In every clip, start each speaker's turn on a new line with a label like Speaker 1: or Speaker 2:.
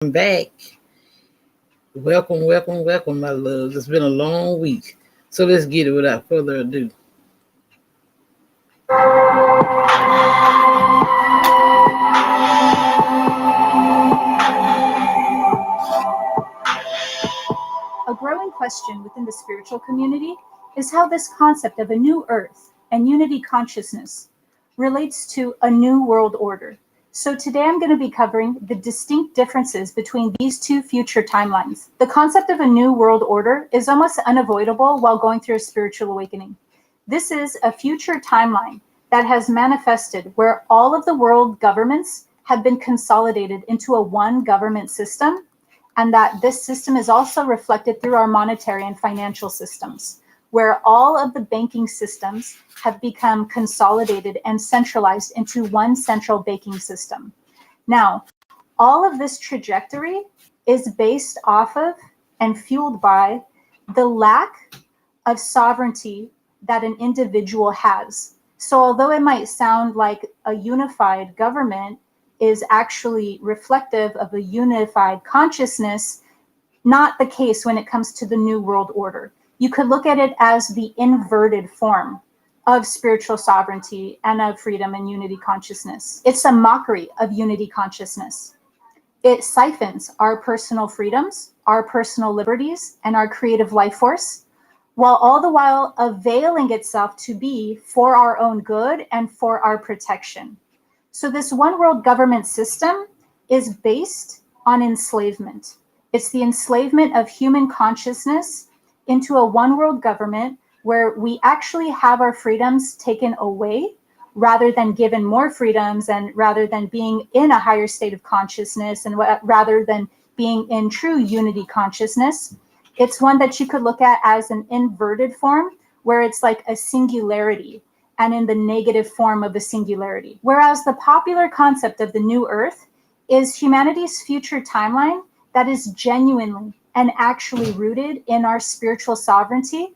Speaker 1: Back. Welcome, welcome, welcome, my loves. It's been a long week. So let's get it without further ado.
Speaker 2: A growing question within the spiritual community is how this concept of a new earth and unity consciousness relates to a new world order. So today I'm going to be covering the distinct differences between these two future timelines. The concept of a new world order is almost unavoidable while going through a spiritual awakening. This is a future timeline that has manifested where all of the world governments have been consolidated into a one government system, and that this system is also reflected through our monetary and financial systems, where all of the banking systems have become consolidated and centralized into one central banking system. Now, all of this trajectory is based off of and fueled by the lack of sovereignty that an individual has. So although it might sound like a unified government is actually reflective of a unified consciousness, not the case when it comes to the New World Order. You could look at it as the inverted form of spiritual sovereignty and of freedom and unity consciousness. It's a mockery of unity consciousness. It siphons our personal freedoms, our personal liberties, and our creative life force, while all the while availing itself to be for our own good and for our protection. So this one world government system is based on enslavement. It's the enslavement of human consciousness into a one world government where we actually have our freedoms taken away rather than given more freedoms, and rather than being in a higher state of consciousness, and rather than being in true unity consciousness. It's one that you could look at as an inverted form where it's like a singularity and in the negative form of a singularity. Whereas the popular concept of the new earth is humanity's future timeline that is genuinely and actually rooted in our spiritual sovereignty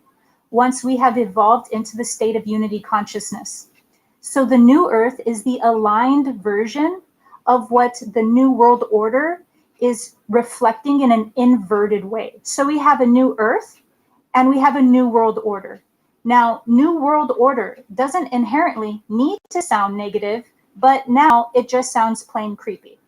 Speaker 2: once we have evolved into the state of unity consciousness. So the new earth is the aligned version of what the new world order is reflecting in an inverted way. So we have a new earth and we have a new world order. Now, new world order doesn't inherently need to sound negative, but now it just sounds plain creepy.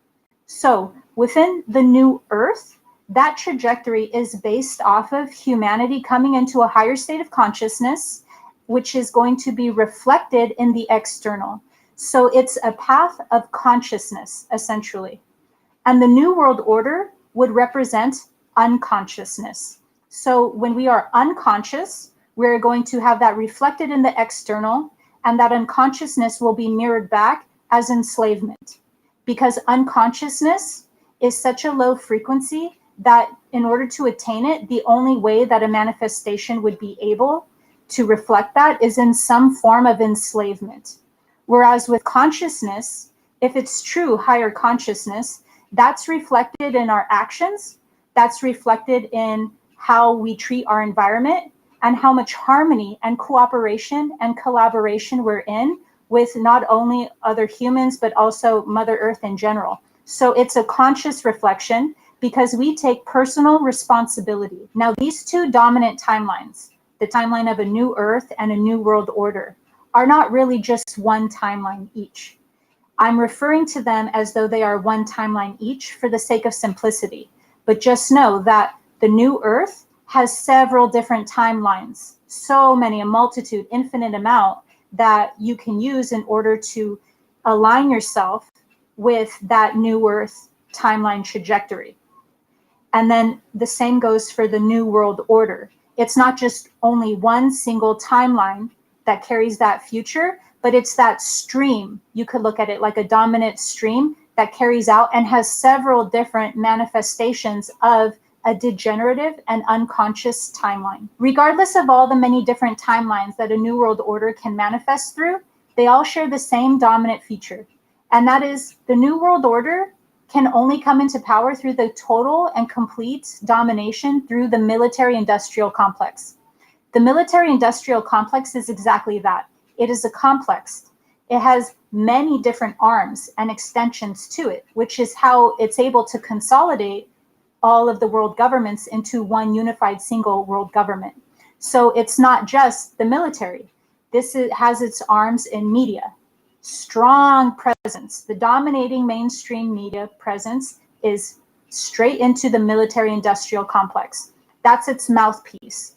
Speaker 2: So within the new earth, that trajectory is based off of humanity coming into a higher state of consciousness, which is going to be reflected in the external. So it's a path of consciousness, essentially. And the new world order would represent unconsciousness. So when we are unconscious, we're going to have that reflected in the external, and that unconsciousness will be mirrored back as enslavement. Because unconsciousness is such a low frequency that in order to attain it, the only way that a manifestation would be able to reflect that is in some form of enslavement. Whereas with consciousness, if it's true higher consciousness, that's reflected in our actions, that's reflected in how we treat our environment, and how much harmony and cooperation and collaboration we're in with not only other humans, but also Mother Earth in general. So it's a conscious reflection because we take personal responsibility. Now, these two dominant timelines, the timeline of a new earth and a new world order, are not really just one timeline each. I'm referring to them as though they are one timeline each for the sake of simplicity. But just know that the new earth has several different timelines, so many, a multitude, infinite amount that you can use in order to align yourself with that new earth timeline trajectory. And then the same goes for the new world order. It's not just only one single timeline that carries that future, but it's that stream. You could look at it like a dominant stream that carries out and has several different manifestations of a degenerative and unconscious timeline. Regardless of all the many different timelines that a new world order can manifest through, they all share the same dominant feature. And that is the new world order can only come into power through the total and complete domination through the military-industrial complex. The military-industrial complex is exactly that. It is a complex It has many different arms and extensions to it, which is how it's able to consolidate all of the world governments into one unified single world government. So it's not just the military. Has its arms in media. Strong presence. The dominating mainstream media presence is straight into the military-industrial complex. That's its mouthpiece.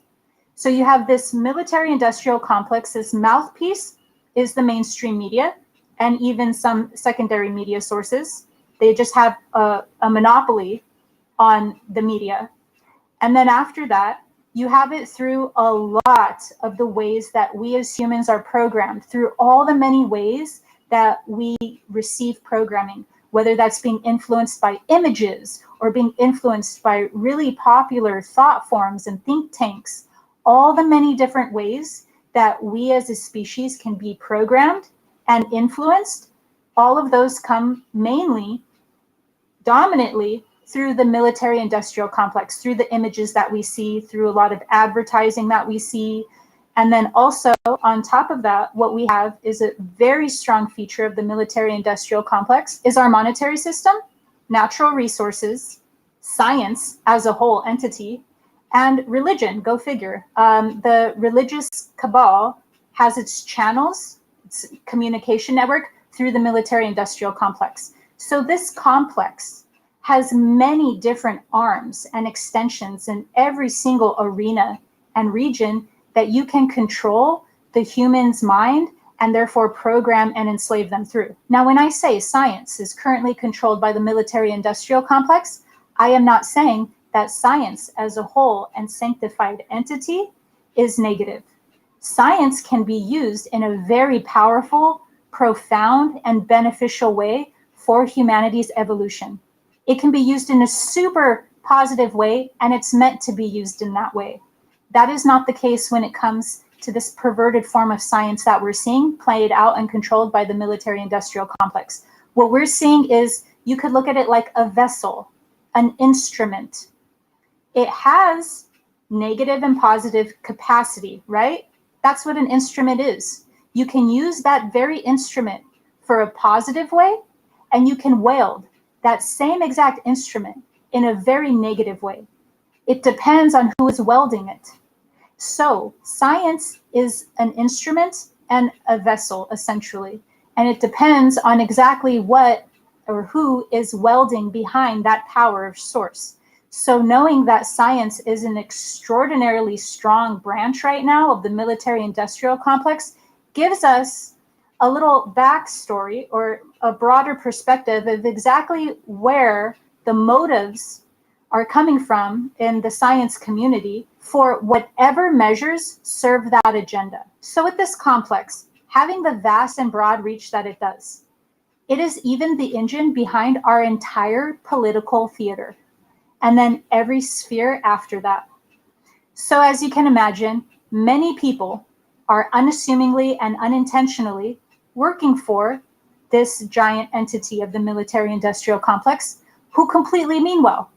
Speaker 2: So you have this military-industrial complex. This mouthpiece is the mainstream media and even some secondary media sources. They just have a monopoly on the media. And then after that, you have it through a lot of the ways that we as humans are programmed, through all the many ways that we receive programming, whether that's being influenced by images or being influenced by really popular thought forms and think tanks, all the many different ways that we as a species can be programmed and influenced. All of those come mainly, dominantly, through the military-industrial complex, through the images that we see, through a lot of advertising that we see. And then also, on top of that, what we have is a very strong feature of the military-industrial complex is our monetary system, natural resources, science as a whole entity, and religion, go figure. The religious cabal has its channels, its communication network through the military-industrial complex. So this complex has many different arms and extensions in every single arena and region that you can control the human's mind and therefore program and enslave them through. Now, when I say science is currently controlled by the military-industrial complex, I am not saying that science as a whole and sanctified entity is negative. Science can be used in a very powerful, profound, and beneficial way for humanity's evolution. It can be used in a super positive way, and it's meant to be used in that way. That is not the case when it comes to this perverted form of science that we're seeing played out and controlled by the military-industrial complex. What we're seeing is, you could look at it like a vessel, an instrument. It has negative and positive capacity, right? That's what an instrument is. You can use that very instrument for a positive way, and you can wield that same exact instrument in a very negative way. It depends on who is welding it. So science is an instrument and a vessel, essentially. And it depends on exactly what or who is welding behind that power of source. So knowing that science is an extraordinarily strong branch right now of the military-industrial complex gives us a little backstory or a broader perspective of exactly where the motives are coming from in the science community for whatever measures serve that agenda. So with this complex, having the vast and broad reach that it does, it is even the engine behind our entire political theater, and then every sphere after that. So as you can imagine, many people are unassumingly and unintentionally working for this giant entity of the military-industrial complex, who completely mean well,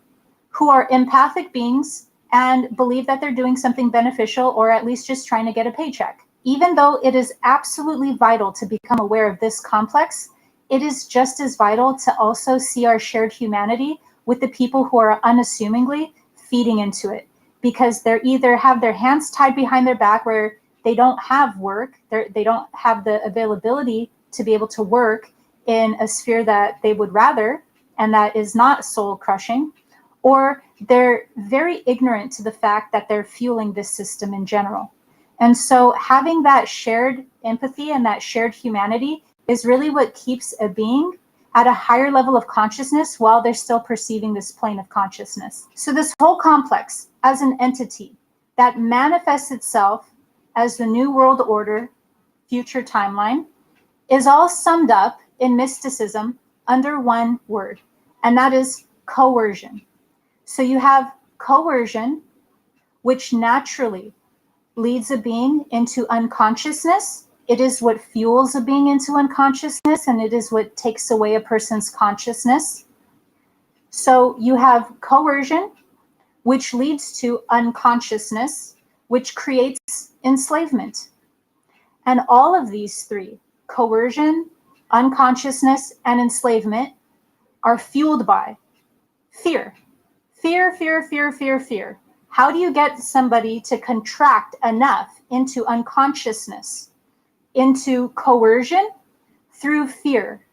Speaker 2: who are empathic beings and believe that they're doing something beneficial, or at least just trying to get a paycheck. Even though it is absolutely vital to become aware of this complex, it is just as vital to also see our shared humanity with the people who are unassumingly feeding into it, because they're either have their hands tied behind their back where they don't have work, they don't have the availability to be able to work in a sphere that they would rather, and that is not soul crushing, or they're very ignorant to the fact that they're fueling this system in general. And so having that shared empathy and that shared humanity is really what keeps a being at a higher level of consciousness while they're still perceiving this plane of consciousness. So this whole complex as an entity that manifests itself as the New World Order future timeline is all summed up in mysticism under one word, and that is coercion. So you have coercion, which naturally leads a being into unconsciousness. It is what fuels a being into unconsciousness, and it is what takes away a person's consciousness. So you have coercion, which leads to unconsciousness, which creates enslavement. And all of these three, coercion, unconsciousness, and enslavement are fueled by fear. Fear, fear, fear, fear, fear. How do you get somebody to contract enough into unconsciousness, into coercion? Through fear.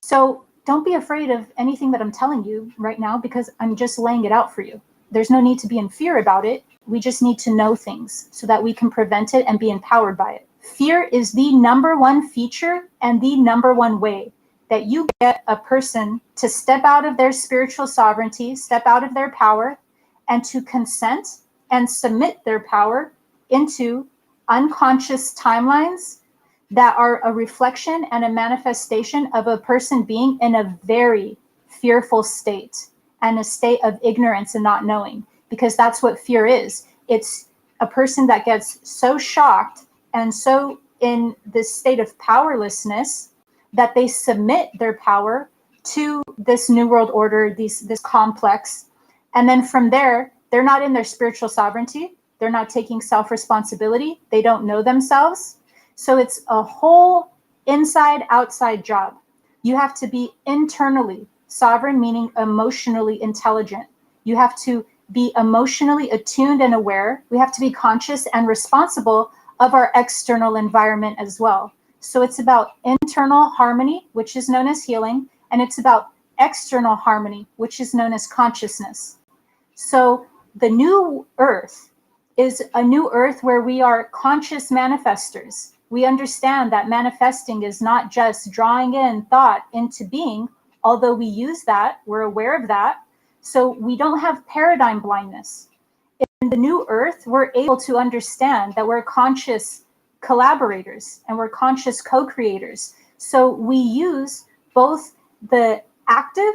Speaker 2: So don't be afraid of anything that I'm telling you right now, because I'm just laying it out for you. There's no need to be in fear about it. We just need to know things so that we can prevent it and be empowered by it. Fear is the number one feature and the number one way that you get a person to step out of their spiritual sovereignty, step out of their power, and to consent and submit their power into unconscious timelines that are a reflection and a manifestation of a person being in a very fearful state and a state of ignorance and not knowing, because that's what fear is. It's a person that gets so shocked and so in this state of powerlessness that they submit their power to this new world order, this complex. And then from there, they're not in their spiritual sovereignty. They're not taking self-responsibility. They don't know themselves. So it's a whole inside-outside job. You have to be internally sovereign, meaning emotionally intelligent. You have to be emotionally attuned and aware. We have to be conscious and responsible of our external environment as well. So it's about internal harmony, which is known as healing, and it's about external harmony, which is known as consciousness. So the new earth is a new earth where we are conscious manifestors. We understand that manifesting is not just drawing in thought into being, although we use that, we're aware of that. So we don't have paradigm blindness. In the new earth, we're able to understand that we're conscious collaborators and we're conscious co-creators. So we use both the active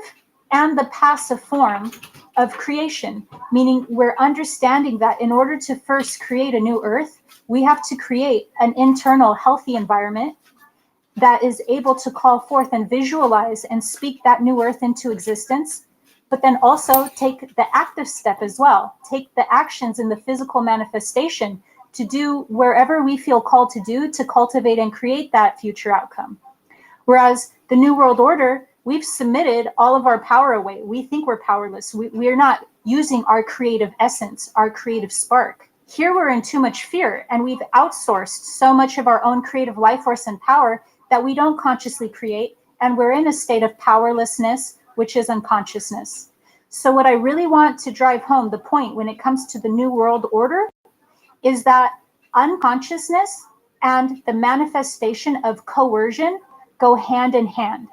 Speaker 2: and the passive form of creation, meaning we're understanding that in order to first create a new earth, we have to create an internal healthy environment that is able to call forth and visualize and speak that new earth into existence, but then also take the active step as well, take the actions in the physical manifestation to do wherever we feel called to do to cultivate and create that future outcome. Whereas the New World Order, we've submitted all of our power away. We think we're powerless. We are not using our creative essence, our creative spark. Here we're in too much fear, and we've outsourced so much of our own creative life force and power that we don't consciously create, and we're in a state of powerlessness, which is unconsciousness. So what I really want to drive home, the point when it comes to the New World Order, is that unconsciousness and the manifestation of coercion go hand in hand.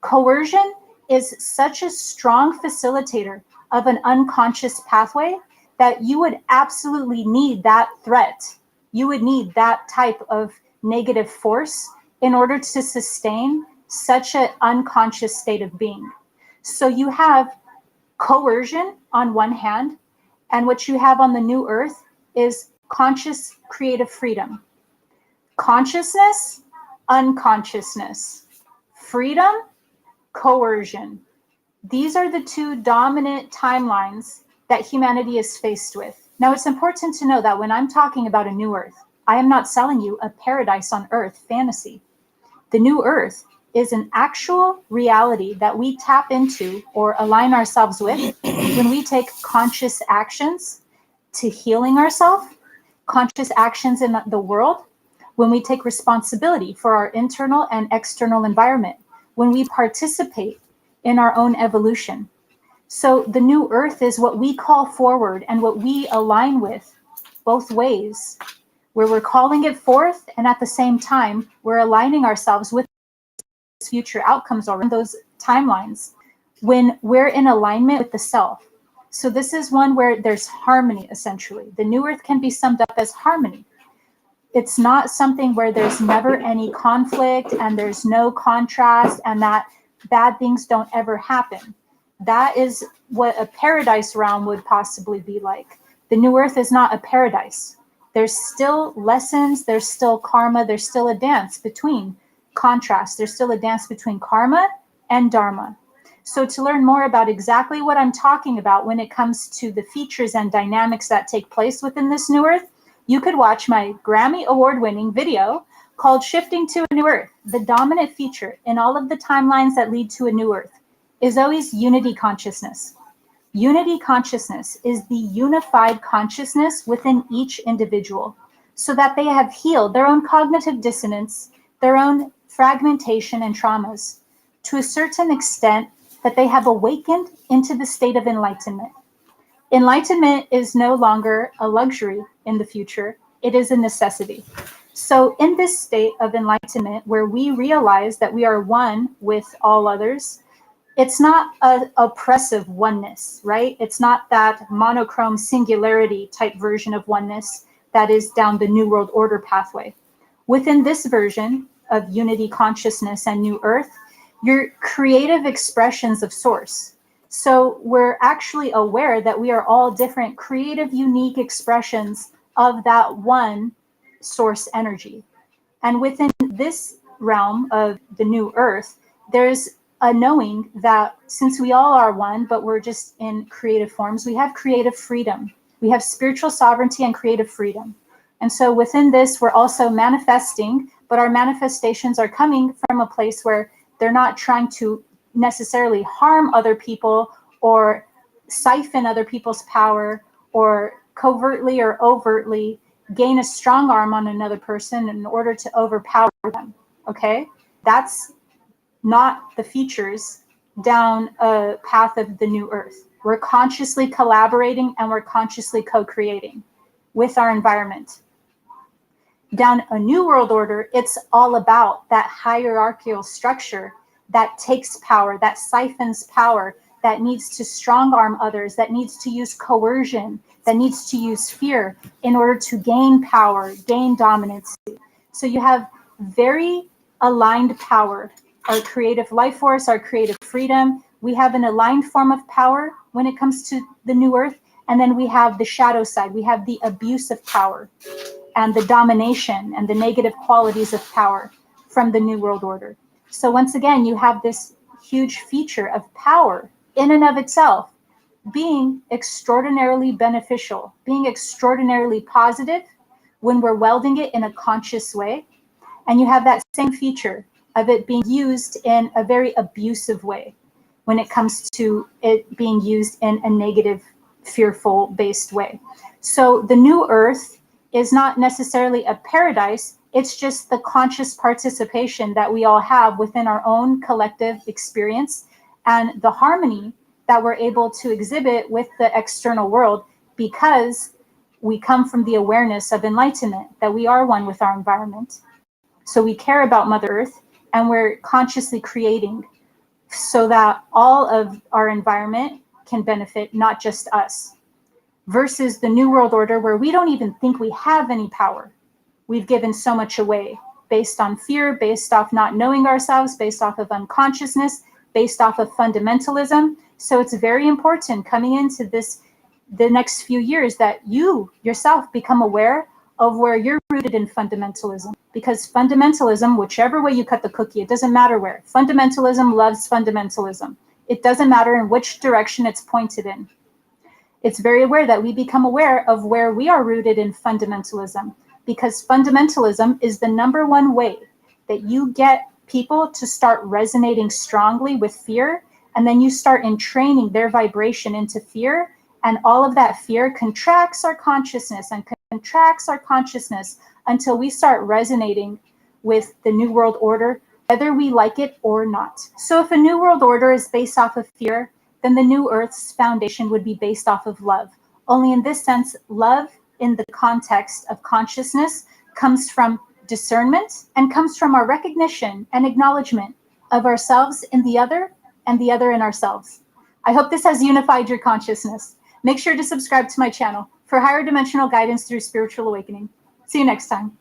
Speaker 2: Coercion is such a strong facilitator of an unconscious pathway that you would absolutely need that threat. You would need that type of negative force in order to sustain such an unconscious state of being. So you have coercion on one hand, and what you have on the new earth is conscious creative freedom. Consciousness, unconsciousness. Freedom, coercion. These are the two dominant timelines that humanity is faced with. Now, it's important to know that when I'm talking about a new earth, I am not selling you a paradise on earth fantasy. The new earth is an actual reality that we tap into or align ourselves with when we take conscious actions to healing ourselves, conscious actions in the world, when we take responsibility for our internal and external environment, when we participate in our own evolution. So the new earth is what we call forward and what we align with both ways, where we're calling it forth and at the same time, we're aligning ourselves with future outcomes or in those timelines when we're in alignment with the self. So this is one where there's harmony, essentially. The new earth can be summed up as harmony. It's not something where there's never any conflict and there's no contrast and that bad things don't ever happen. That is what a paradise realm would possibly be like. The new earth is not a paradise. There's still lessons, there's still karma, there's still a dance between contrast. There's still a dance between karma and dharma. So to learn more about exactly what I'm talking about when it comes to the features and dynamics that take place within this new earth, you could watch my Grammy award-winning video called Shifting to a New Earth. The dominant feature in all of the timelines that lead to a new Earth is always unity consciousness. Unity consciousness is the unified consciousness within each individual, so that they have healed their own cognitive dissonance, their own fragmentation and traumas, to a certain extent that they have awakened into the state of enlightenment. Enlightenment is no longer a luxury in the future, it is a necessity. So in this state of enlightenment, where we realize that we are one with all others, it's not an oppressive oneness, right? It's not that monochrome singularity type version of oneness that is down the New World Order pathway. Within this version of unity consciousness and New Earth, you're creative expressions of source. So we're actually aware that we are all different creative, unique expressions of that one source energy. And within this realm of the New Earth, there's a knowing that since we all are one, but we're just in creative forms, we have creative freedom. We have spiritual sovereignty and creative freedom. And so within this, we're also manifesting, but our manifestations are coming from a place where they're not trying to necessarily harm other people or siphon other people's power or covertly or overtly gain a strong arm on another person in order to overpower them. Okay? That's not the features down a path of the New Earth. We're consciously collaborating and we're consciously co-creating with our environment. Down a New World Order, it's all about that hierarchical structure that takes power, that siphons power, that needs to strong arm others, that needs to use coercion, that needs to use fear in order to gain power, gain dominance. So you have very aligned power, our creative life force, our creative freedom. We have an aligned form of power when it comes to the New Earth. And then we have the shadow side. We have the abuse of power and the domination and the negative qualities of power from the New World Order. So once again, you have this huge feature of power in and of itself being extraordinarily beneficial, being extraordinarily positive when we're welding it in a conscious way. And you have that same feature of it being used in a very abusive way when it comes to it being used in a negative, fearful based way. So the New Earth is not necessarily a paradise. It's just the conscious participation that we all have within our own collective experience and the harmony that we're able to exhibit with the external world because we come from the awareness of enlightenment, that we are one with our environment. So we care about Mother Earth and we're consciously creating so that all of our environment can benefit, not just us. Versus the New World Order where we don't even think we have any power. We've given so much away based on fear, based off not knowing ourselves, based off of unconsciousness, based off of fundamentalism. So it's very important coming into this, the next few years, that you yourself become aware of where you're rooted in fundamentalism. Because fundamentalism, whichever way you cut the cookie, it doesn't matter where. Fundamentalism loves fundamentalism. It doesn't matter in which direction it's pointed in. It's very aware that we become aware of where we are rooted in fundamentalism, because fundamentalism is the #1 way that you get people to start resonating strongly with fear, and then you start entraining their vibration into fear, and all of that fear contracts our consciousness and contracts our consciousness until we start resonating with the New World Order, whether we like it or not. So if a New World Order is based off of fear, then the New Earth's foundation would be based off of love. Only in this sense, love in the context of consciousness comes from discernment and comes from our recognition and acknowledgement of ourselves in the other and the other in ourselves. I hope this has unified your consciousness. Make sure to subscribe to my channel for higher dimensional guidance through spiritual awakening. See you next time.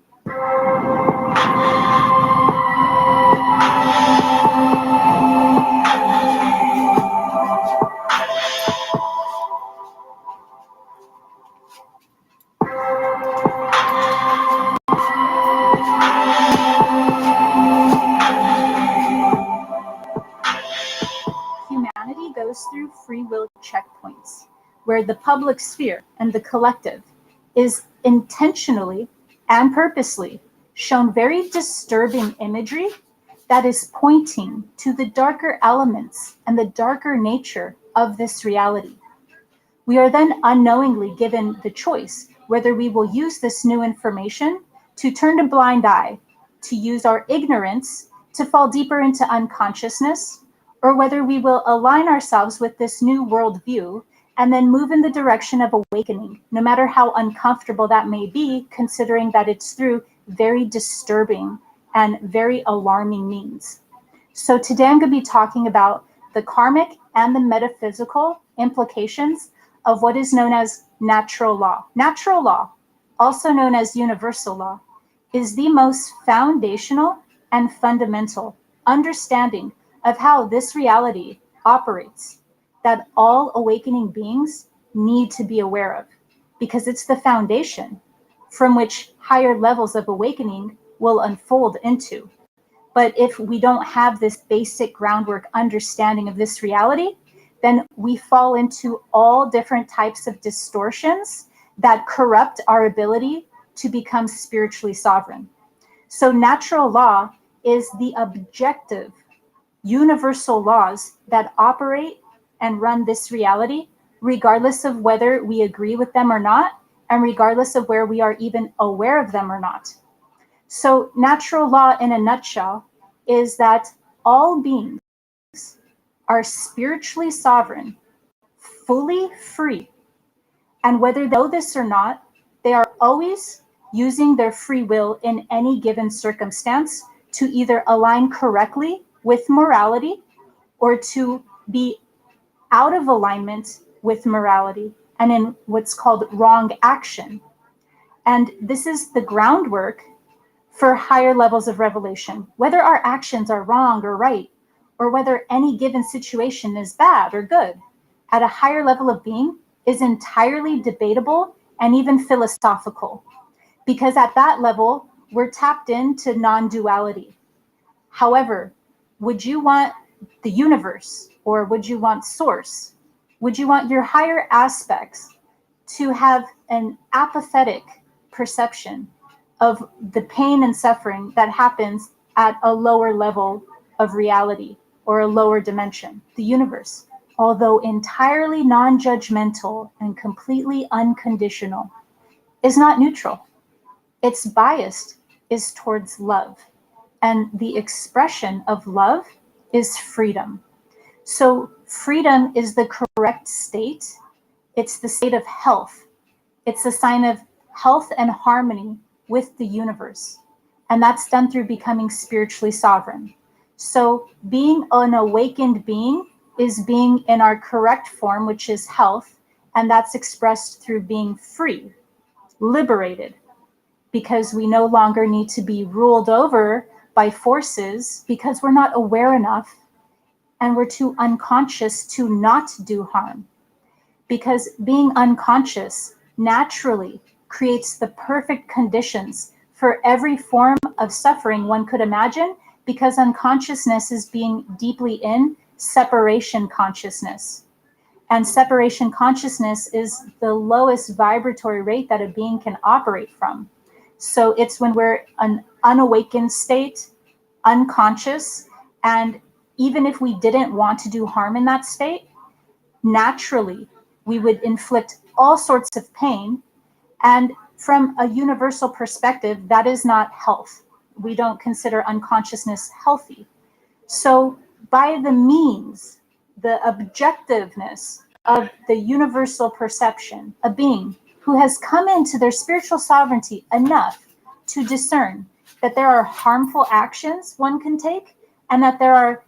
Speaker 2: Humanity goes through free will checkpoints where the public sphere and the collective is intentionally and purposely shown very disturbing imagery that is pointing to the darker elements and the darker nature of this reality. We are then unknowingly given the choice whether we will use this new information to turn a blind eye, to use our ignorance to fall deeper into unconsciousness, or whether we will align ourselves with this new worldview and then move in the direction of awakening, no matter how uncomfortable that may be, considering that it's through very disturbing and very alarming means. So today I'm going to be talking about the karmic and the metaphysical implications of what is known as natural law. Natural law, also known as universal law, is the most foundational and fundamental understanding of how this reality operates, that all awakening beings need to be aware of, because it's the foundation from which higher levels of awakening will unfold into. But if we don't have this basic groundwork understanding of this reality, then we fall into all different types of distortions that corrupt our ability to become spiritually sovereign. So natural law is the objective, universal laws that operate and run this reality, regardless of whether we agree with them or not, and regardless of where we are even aware of them or not. So natural law in a nutshell is that all beings are spiritually sovereign, fully free, and whether they know this or not, they are always using their free will in any given circumstance to either align correctly with morality or to be out of alignment with morality and in what's called wrong action. And this is the groundwork for higher levels of revelation. Whether our actions are wrong or right, or whether any given situation is bad or good, at a higher level of being is entirely debatable and even philosophical. Because at that level, we're tapped into non-duality. However, would you want the universe, or would you want source? Would you want your higher aspects to have an apathetic perception of the pain and suffering that happens at a lower level of reality or a lower dimension? The universe, although entirely non-judgmental and completely unconditional, is not neutral. Its bias is towards love, and the expression of love is freedom. So freedom is the correct state. It's the state of health. It's a sign of health and harmony with the universe. And that's done through becoming spiritually sovereign. So being an awakened being is being in our correct form, which is health. And that's expressed through being free, liberated, because we no longer need to be ruled over by forces because we're not aware enough and we're too unconscious to not do harm. Because being unconscious naturally creates the perfect conditions for every form of suffering one could imagine, because unconsciousness is being deeply in separation consciousness. And separation consciousness is the lowest vibratory rate that a being can operate from. So it's when we're an unawakened state, unconscious, and even if we didn't want to do harm in that state, naturally we would inflict all sorts of pain. And from a universal perspective, that is not health. We don't consider unconsciousness healthy. So by the means, the objectiveness of the universal perception, a being who has come into their spiritual sovereignty enough to discern that there are harmful actions one can take and that there are